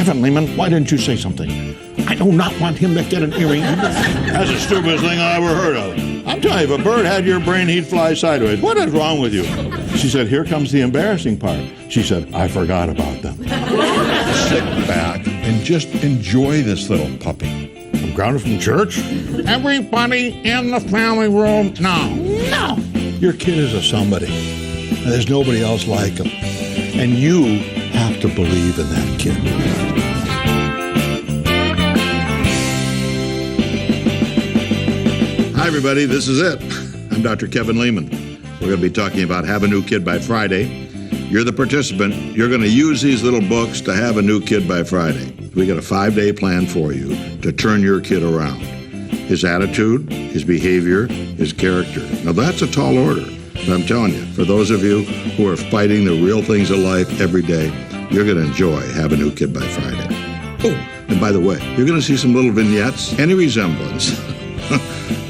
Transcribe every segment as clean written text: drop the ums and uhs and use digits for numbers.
Kevin Lehman, why didn't you say something? I do not want him to get an earring. That's the stupidest thing I ever heard of. I'm telling you, if a bird had your brain, he'd fly sideways. What is wrong with you? She said, here comes the embarrassing part. She said, I forgot about them. Sit back and just enjoy this little puppy. I'm grounded from church? Everybody in the family room? No. Your kid is a somebody. And there's nobody else like him. And you have to believe in that kid. Hi, everybody. This is it. I'm Dr. Kevin Lehman. We're going to be talking about Have a New Kid by Friday. You're the participant. You're going to use these little books to have a new kid by Friday. We got a 5-day plan for you to turn your kid around. His attitude, his behavior, his character. Now, that's a tall order. But I'm telling you, for those of you who are fighting the real things of life every day, you're going to enjoy Have a New Kid by Friday. Oh, and by the way, you're going to see some little vignettes. Any resemblance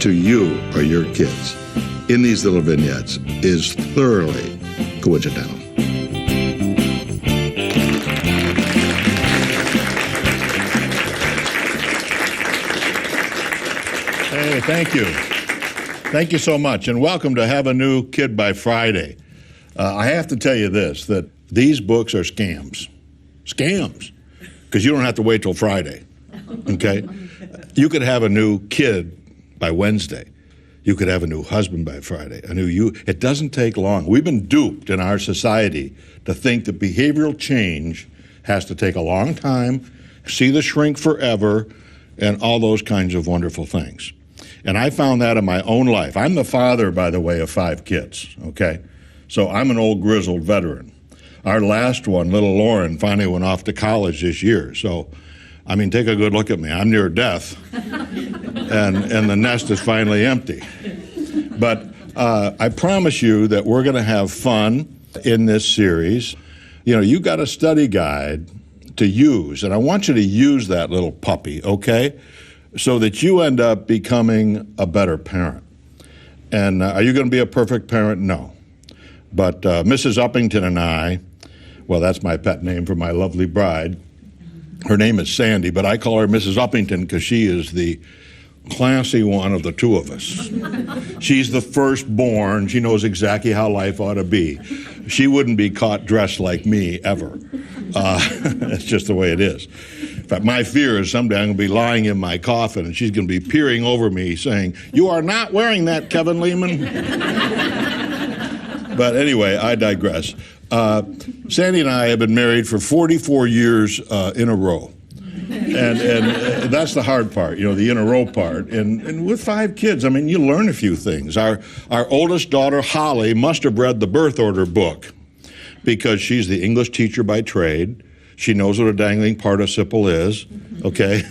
to you or your kids in these little vignettes is thoroughly coincidental. Hey, thank you. Thank you so much, and welcome to Have a New Kid by Friday. I have to tell you this, that these books are scams. Scams. Because you don't have to wait till Friday, okay? You could have a new kid by Wednesday. You could have a new husband by Friday, a new you. It doesn't take long. We've been duped in our society to think that behavioral change has to take a long time, see the shrink forever, and all those kinds of wonderful things. And I found that in my own life. I'm the father, by the way, of 5 kids, okay? So I'm an old grizzled veteran. Our last one, little Lauren, finally went off to college this year. So, I mean, take a good look at me. I'm near death, and the nest is finally empty. But I promise you that we're going to have fun in this series. You know, you got a study guide to use, and I want you to use that little puppy, okay, so that you end up becoming a better parent. And are you going to be a perfect parent? No. But Mrs. Uppington and I, well, that's my pet name for my lovely bride. Her name is Sandy, but I call her Mrs. Uppington because she is the classy one of the two of us. She's the firstborn. She knows exactly how life ought to be. She wouldn't be caught dressed like me ever. That's just the way it is. In fact, my fear is someday I'm going to be lying in my coffin and she's going to be peering over me saying, "You are not wearing that, Kevin Lehman." But anyway, I digress. Sandy and I have been married for 44 years in a row. And that's the hard part, you know, the in a row part. And with 5 kids, I mean, you learn a few things. Our oldest daughter, Holly, must have read the birth order book because she's the English teacher by trade. She knows what a dangling participle is, okay?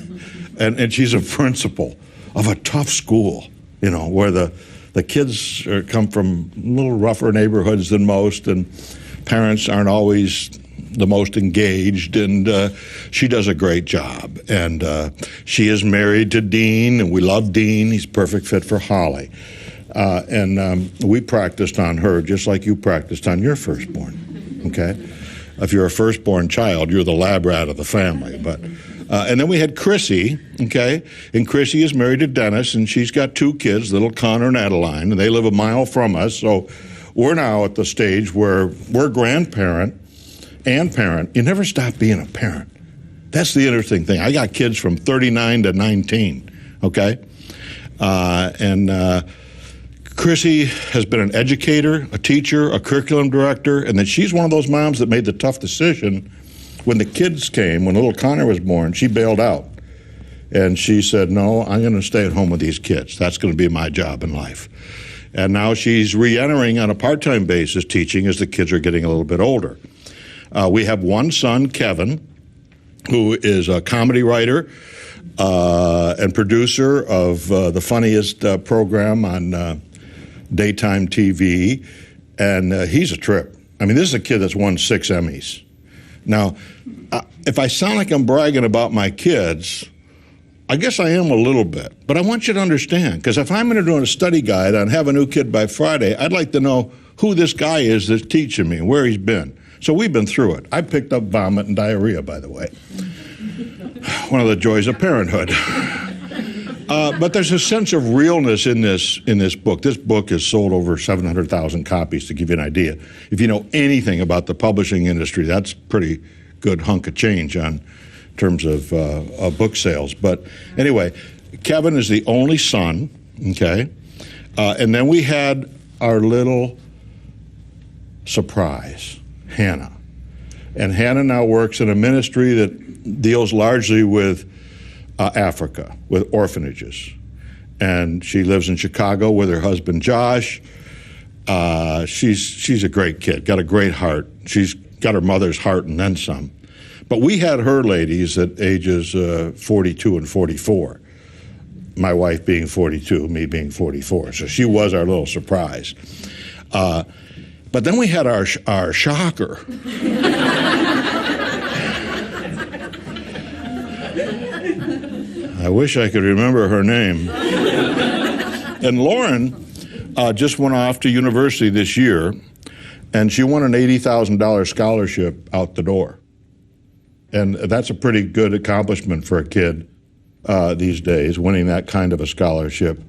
And she's a principal of a tough school, you know, where the kids come from a little rougher neighborhoods than most, and parents aren't always the most engaged, and she does a great job. And she is married to Dean, and we love Dean. He's a perfect fit for Holly. And we practiced on her just like you practiced on your firstborn, okay? If you're a firstborn child, you're the lab rat of the family. But and then we had Chrissy, okay? And Chrissy is married to Dennis, and she's got 2 kids, little Connor and Adeline, and they live a mile from us. So we're now at the stage where we're grandparent and parent. You never stop being a parent. That's the interesting thing. I got kids from 39 to 19, okay? Chrissy has been an educator, a teacher, a curriculum director, and then she's one of those moms that made the tough decision when the kids came, when little Connor was born. She bailed out. And she said, no, I'm going to stay at home with these kids. That's going to be my job in life. And now she's re-entering on a part-time basis teaching as the kids are getting a little bit older. We have one son, Kevin, who is a comedy writer and producer of the funniest program on daytime TV, and he's a trip. I mean, this is a kid that's won 6 Emmys. Now, if I sound like I'm bragging about my kids, I guess I am a little bit, but I want you to understand, because if I'm going to do a study guide on Have a New Kid by Friday, I'd like to know who this guy is that's teaching me and where he's been. So we've been through it. I picked up vomit and diarrhea, by the way. One of the joys of parenthood. But there's a sense of realness in this book. This book has sold over 700,000 copies, to give you an idea. If you know anything about the publishing industry, that's a pretty good hunk of change in terms of book sales. But anyway, Kevin is the only son, okay? And then we had our little surprise, Hannah. And Hannah now works in a ministry that deals largely with Africa, with orphanages. And she lives in Chicago with her husband, Josh. She's a great kid, got a great heart. She's got her mother's heart and then some. But we had her ladies at ages 42 and 44. My wife being 42, me being 44. So she was our little surprise. But then we had our shocker. I wish I could remember her name. And Lauren just went off to university this year, and she won an $80,000 scholarship out the door. And that's a pretty good accomplishment for a kid these days, winning that kind of a scholarship.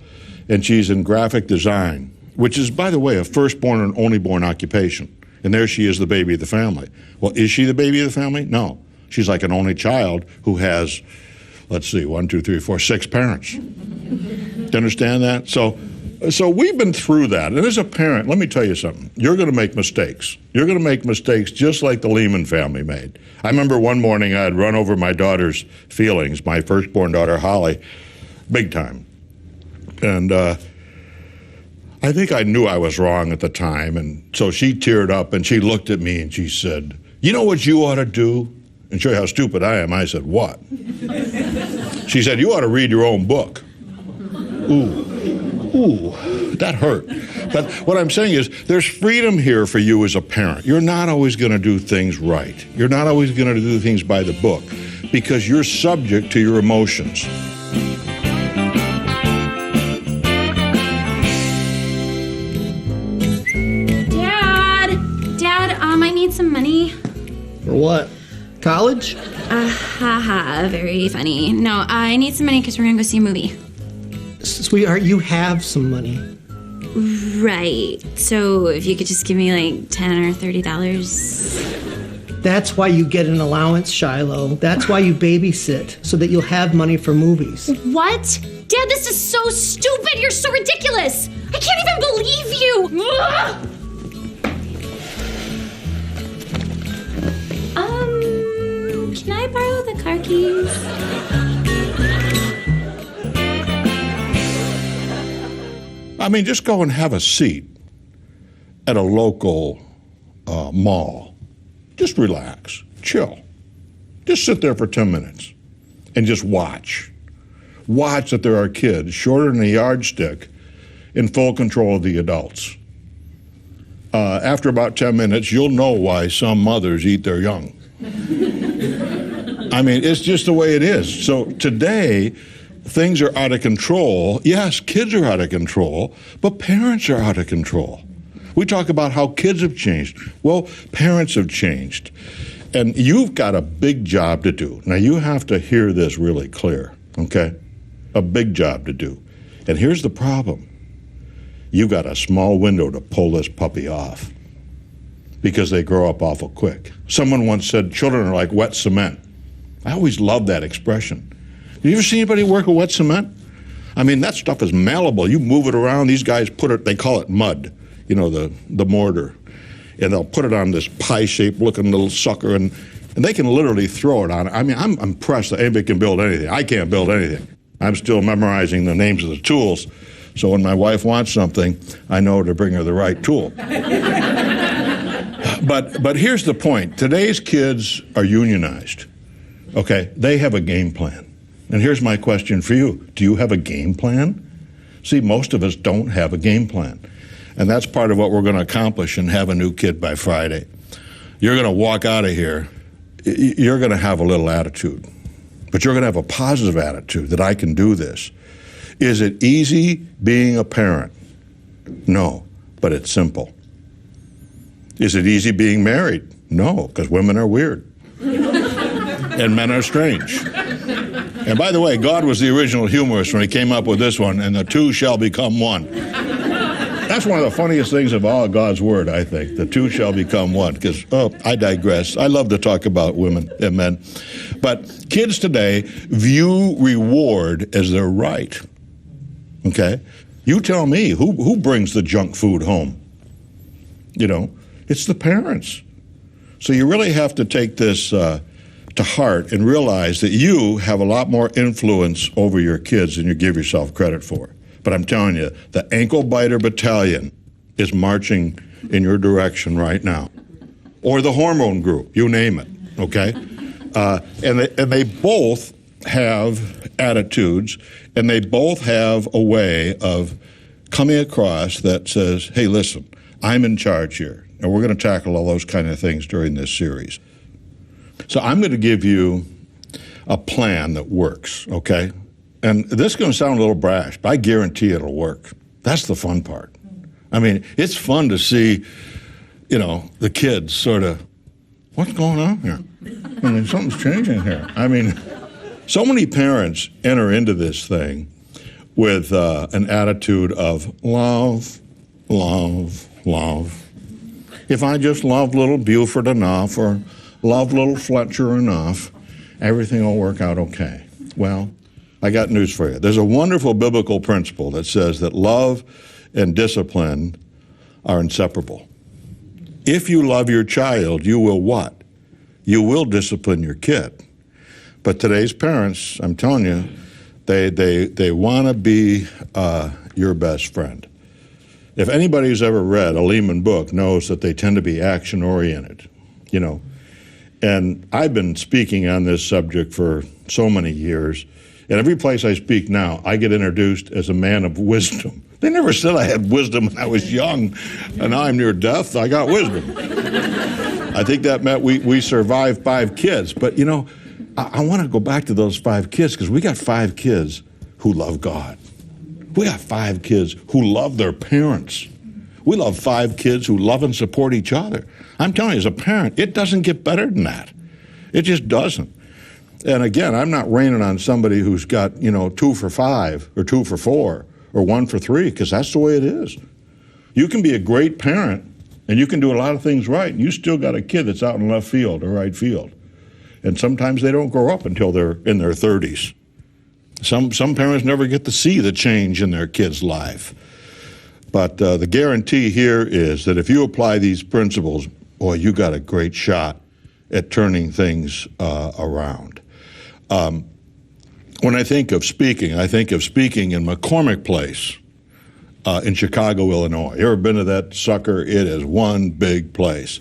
And she's in graphic design, which is, by the way, a firstborn and only born occupation. And there she is, the baby of the family. Well, is she the baby of the family? No. She's like an only child who has, let's see, 1, 2, 3, 4, 6 parents. Do you understand that? So we've been through that. And as a parent, let me tell you something. You're going to make mistakes. You're going to make mistakes just like the Lehman family made. I remember one morning I had run over my daughter's feelings, my firstborn daughter, Holly, big time. And I think I knew I was wrong at the time. And so she teared up and she looked at me and she said, "You know what you ought to do?" And show you how stupid I am. I said, "What?" She said, "You ought to read your own book." Ooh, that hurt. But what I'm saying is there's freedom here for you as a parent. You're not always going to do things right. You're not always going to do things by the book because you're subject to your emotions. Dad, I need some money. For what? College? Very funny. No, I need some money because we're going to go see a movie. Sweetheart, you have some money. Right. So if you could just give me like $10 or $30. That's why you get an allowance, Shiloh. That's why you babysit, so that you'll have money for movies. What? Dad, this is so stupid. You're so ridiculous. I can't even believe you. Can I borrow the car keys? I mean, just go and have a seat at a local mall. Just relax, chill. Just sit there for 10 minutes and just watch. Watch that there are kids shorter than a yardstick in full control of the adults. After about 10 minutes, you'll know why some mothers eat their young. I mean, it's just the way it is. So today, things are out of control. Yes, kids are out of control, but parents are out of control. We talk about how kids have changed. Well, parents have changed. And you've got a big job to do. Now, you have to hear this really clear, okay? A big job to do. And here's the problem. You've got a small window to pull this puppy off because they grow up awful quick. Someone once said children are like wet cement. I always loved that expression. Have you ever seen anybody work with wet cement? I mean, that stuff is malleable. You move it around. These guys put it, they call it mud, you know, the mortar. And they'll put it on this pie-shaped looking little sucker, and they can literally throw it on it. I mean, I'm impressed that anybody can build anything. I can't build anything. I'm still memorizing the names of the tools, so when my wife wants something, I know to bring her the right tool. But here's the point. Today's kids are unionized, okay? They have a game plan. And here's my question for you. Do you have a game plan? See, most of us don't have a game plan. And that's part of what we're going to accomplish and have a new kid by Friday. You're going to walk out of here, you're going to have a little attitude. But you're going to have a positive attitude that I can do this. Is it easy being a parent? No, but it's simple. Is it easy being married? No, because women are weird. and men are strange. And by the way, God was the original humorist when he came up with this one, and the two shall become one. That's one of the funniest things of all God's word, I think. The two shall become one. Because, I digress. I love to talk about women and men. But kids today view reward as their right. Okay? You tell me, who brings the junk food home? You know, it's the parents. So you really have to take this to heart and realize that you have a lot more influence over your kids than you give yourself credit for. But I'm telling you, the ankle biter battalion is marching in your direction right now. Or the hormone group, you name it, okay? And they both have attitudes, and they both have a way of coming across that says, hey, listen, I'm in charge here. And we're going to tackle all those kind of things during this series. So I'm going to give you a plan that works, okay? And this is going to sound a little brash, but I guarantee it'll work. That's the fun part. I mean, it's fun to see, you know, the kids sort of, what's going on here? I mean, something's changing here. I mean, so many parents enter into this thing with an attitude of love, love, love. If I just love little Buford enough or love little Fletcher enough, everything will work out okay. Well, I got news for you. There's a wonderful biblical principle that says that love and discipline are inseparable. If you love your child, you will what? You will discipline your kid. But today's parents, I'm telling you, they want to be your best friend. If anybody who's ever read a Lehman book knows that they tend to be action-oriented, you know. And I've been speaking on this subject for so many years. And every place I speak now, I get introduced as a man of wisdom. They never said I had wisdom when I was young, and now I'm near death. I got wisdom. I think that meant we survived 5 kids. But, you know, I want to go back to those 5 kids because we got 5 kids who love God. We got 5 kids who love their parents. We love 5 kids who love and support each other. I'm telling you, as a parent, it doesn't get better than that. It just doesn't. And again, I'm not raining on somebody who's got, you know, 2 for 5 or 2 for 4 or 1 for 3, because that's the way it is. You can be a great parent and you can do a lot of things right, and you still got a kid that's out in left field or right field. And sometimes they don't grow up until they're in their 30s. Some parents never get to see the change in their kid's life. But the guarantee here is that if you apply these principles, boy, you got a great shot at turning things around. When I think of speaking in McCormick Place in Chicago, Illinois. You ever been to that sucker? It is one big place.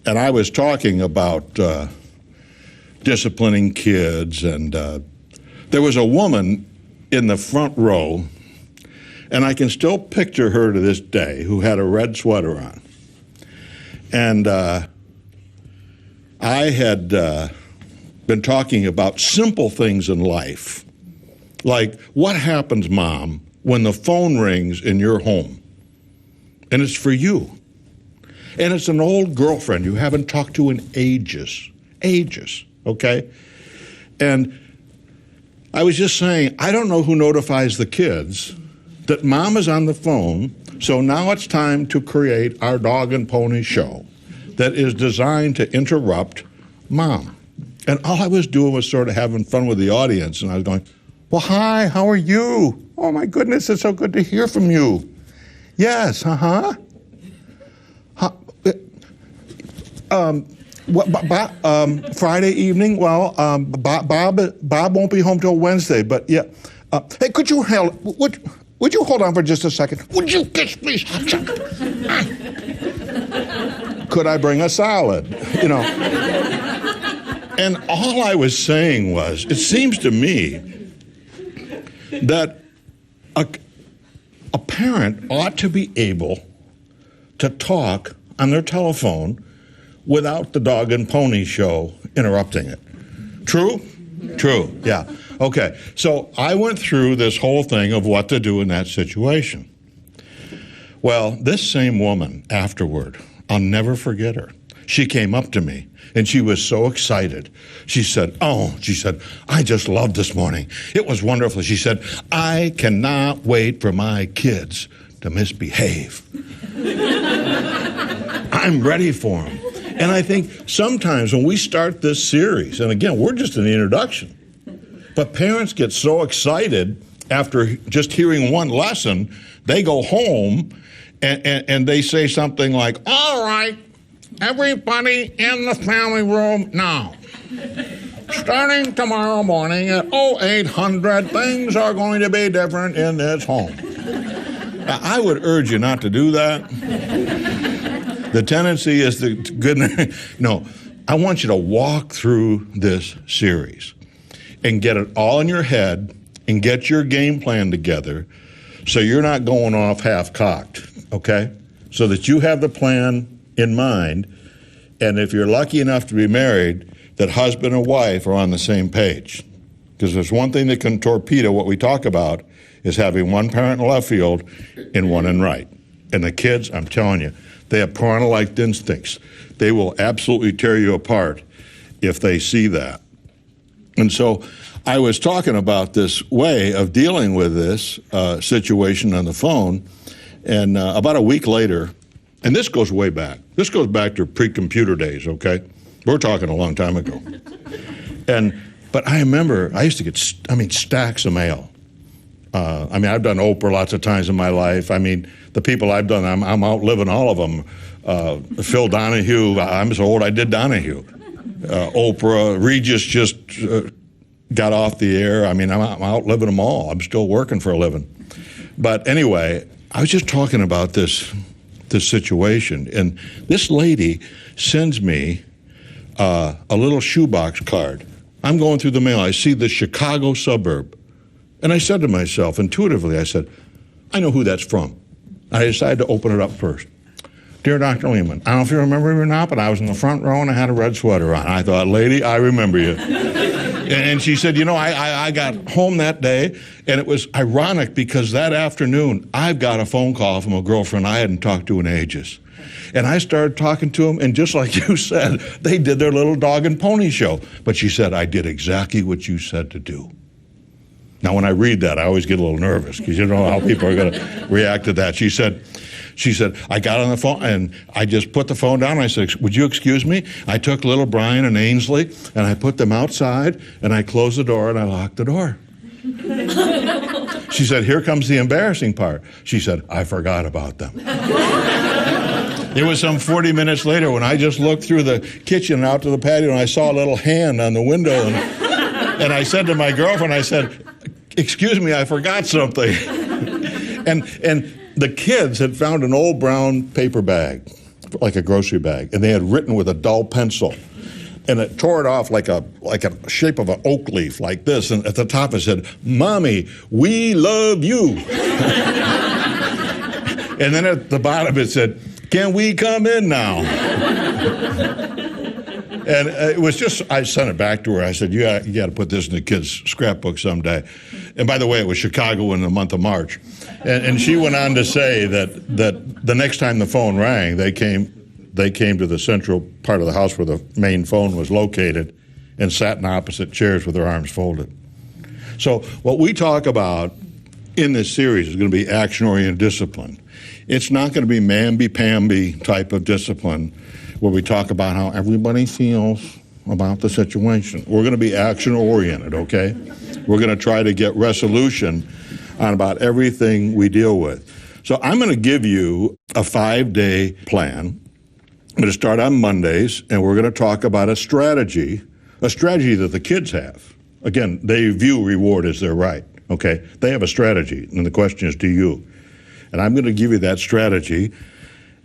And I was talking about disciplining kids, and there was a woman in the front row, and I can still picture her to this day, who had a red sweater on. And I had been talking about simple things in life, like what happens, Mom, when the phone rings in your home, and it's for you, and it's an old girlfriend you haven't talked to in ages, okay? And I was just saying, I don't know who notifies the kids that Mom is on the phone, so now it's time to create our dog and pony show that is designed to interrupt Mom. And all I was doing was sort of having fun with the audience, and I was going, well, hi, how are you? Oh, my goodness, it's so good to hear from you. Yes, Friday evening, well, Bob won't be home till Wednesday, but yeah. Hey, would you hold on for just a second? Would you kiss me? Could I bring a salad? You know. And all I was saying was, it seems to me that a parent ought to be able to talk on their telephone without the dog and pony show interrupting it. True? True, yeah. Okay, so I went through this whole thing of what to do in that situation. Well, this same woman afterward, I'll never forget her. she came up to me, and she was so excited. She said, I just loved this morning. It was wonderful. She said, I cannot wait for my kids to misbehave. I'm ready for them. And I think sometimes when we start this series, and again, we're just in the introduction, but parents get so excited after just hearing one lesson, they go home and they say something like, all right, everybody in the family room now. Starting tomorrow morning at 0800, things are going to be different in this home. Now, I would urge you not to do that. The tendency is to no, I want you to walk through this series and get it all in your head and get your game plan together so you're not going off half-cocked, okay? So that you have the plan in mind, and if you're lucky enough to be married, that husband and wife are on the same page. Because there's one thing that can torpedo what we talk about is having one parent in left field and one in right. And the kids, I'm telling you, they have parental-like instincts. They will absolutely tear you apart if they see that. And so I was talking about this way of dealing with this situation on the phone, and about a week later, and this goes way back. This goes back to pre-computer days, okay? We're talking a long time ago. But I remember I used to get, stacks of mail. I've done Oprah lots of times in my life. The people I've done, I'm outliving all of them. Phil Donahue, I'm so old I did Donahue. Oprah, Regis just got off the air. I'm outliving them all. I'm still working for a living. But anyway, I was just talking about this situation, and this lady sends me a little shoebox card. I'm going through the mail. I see the Chicago suburb. And I said to myself, intuitively, I said, I know who that's from. I decided to open it up first. Dear Dr. Lehman, I don't know if you remember me or not, but I was in the front row and I had a red sweater on. I thought, lady, I remember you. And she said, I got home that day, and it was ironic because that afternoon, I've got a phone call from a girlfriend I hadn't talked to in ages. And I started talking to them, and just like you said, they did their little dog and pony show. But she said, I did exactly what you said to do. Now, when I read that, I always get a little nervous because you don't know how people are going to react to that. She said, I got on the phone and I just put the phone down and I said, would you excuse me? I took little Brian and Ainsley and I put them outside and I closed the door and I locked the door. She said, here comes the embarrassing part. She said, I forgot about them. It was some 40 minutes later when I just looked through the kitchen and out to the patio and I saw a little hand on the window and I said to my girlfriend, I said, excuse me, I forgot something. And the kids had found an old brown paper bag, like a grocery bag, and they had written with a dull pencil. And it tore it off like a shape of an oak leaf, like this. And at the top it said, Mommy, we love you. And then at the bottom it said, can we come in now? And it was just, I sent it back to her. I said, you got to put this in the kids' scrapbook someday. And by the way, it was Chicago in the month of March. And she went on to say that the next time the phone rang, they came to the central part of the house where the main phone was located and sat in opposite chairs with their arms folded. So what we talk about in this series is going to be action-oriented discipline. It's not going to be mamby-pamby type of discipline where we talk about how everybody feels about the situation. We're going to be action-oriented, okay? We're going to try to get resolution on about everything we deal with. So I'm going to give you a 5-day plan. I'm going to start on Mondays, and we're going to talk about a strategy that the kids have. Again, they view reward as their right, okay? They have a strategy, and the question is, do you? And I'm going to give you that strategy,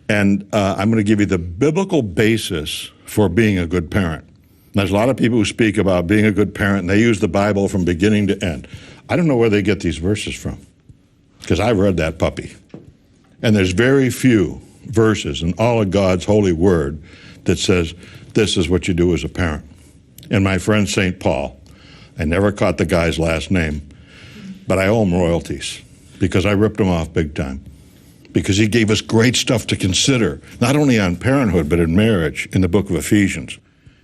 and I'm going to give you the biblical basis for being a good parent. There's a lot of people who speak about being a good parent, and they use the Bible from beginning to end. I don't know where they get these verses from, because I've read that puppy. And there's very few verses in all of God's holy word that says this is what you do as a parent. And my friend St. Paul, I never caught the guy's last name, but I owe him royalties because I ripped him off big time. because he gave us great stuff to consider, not only on parenthood, but in marriage in the book of Ephesians.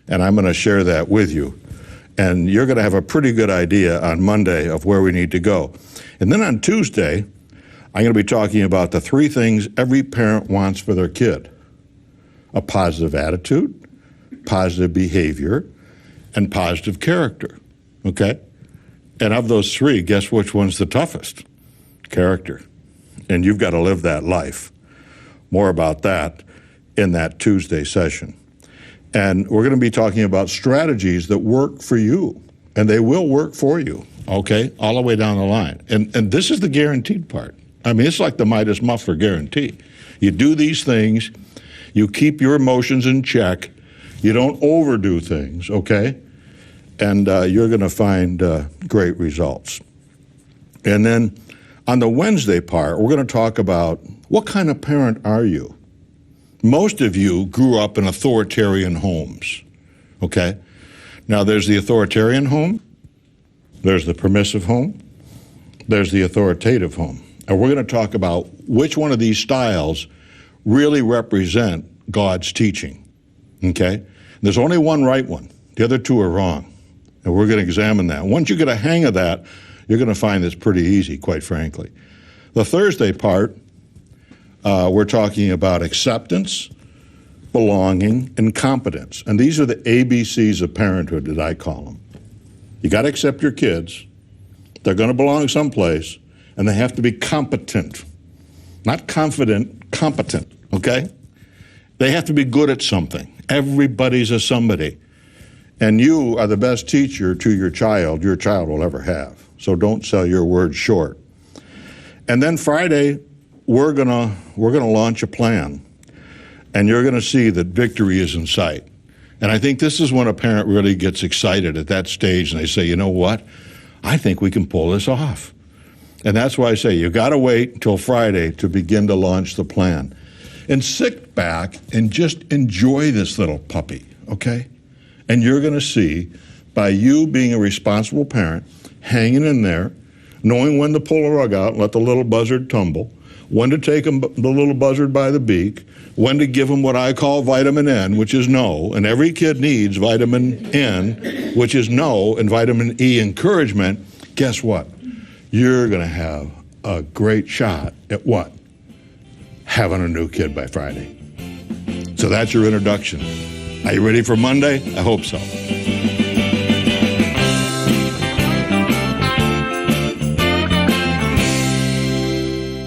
And I'm going to share that with you. And you're going to have a pretty good idea on Monday of where we need to go. And then on Tuesday, I'm going to be talking about the 3 things every parent wants for their kid: a positive attitude, positive behavior, and positive character, okay? And of those 3, guess which one's the toughest? Character. And you've got to live that life. More about that in that Tuesday session. And we're going to be talking about strategies that work for you, and they will work for you, okay, all the way down the line. And this is the guaranteed part. I mean, it's like the Midas muffler guarantee. You do these things, you keep your emotions in check, you don't overdo things, okay? And you're going to find great results. And then on the Wednesday part, we're going to talk about what kind of parent are you? Most of you grew up in authoritarian homes, okay? Now, there's the authoritarian home, there's the permissive home, there's the authoritative home. And we're going to talk about which one of these styles really represent God's teaching, okay? There's only one right one. The other 2 are wrong. And we're going to examine that. Once you get a hang of that, you're going to find it's pretty easy, quite frankly. The Thursday part, we're talking about acceptance, belonging, and competence. And these are the ABCs of parenthood that I call them. You got to accept your kids. They're going to belong someplace, and they have to be competent. Not confident, competent, okay? They have to be good at something. Everybody's a somebody. And you are the best teacher to your child will ever have. So don't sell your words short. And then Friday, we're gonna launch a plan. And you're gonna see that victory is in sight. And I think this is when a parent really gets excited at that stage and they say, you know what? I think we can pull this off. And that's why I say you gotta wait until Friday to begin to launch the plan. And sit back and just enjoy this little puppy, okay? And you're going to see, by you being a responsible parent, hanging in there, knowing when to pull the rug out and let the little buzzard tumble, when to take the little buzzard by the beak, when to give him what I call vitamin N, which is no, and every kid needs vitamin N, which is no, and vitamin E, encouragement. Guess what? You're going to have a great shot at what? Having a new kid by Friday. So that's your introduction. Are you ready for Monday? I hope so.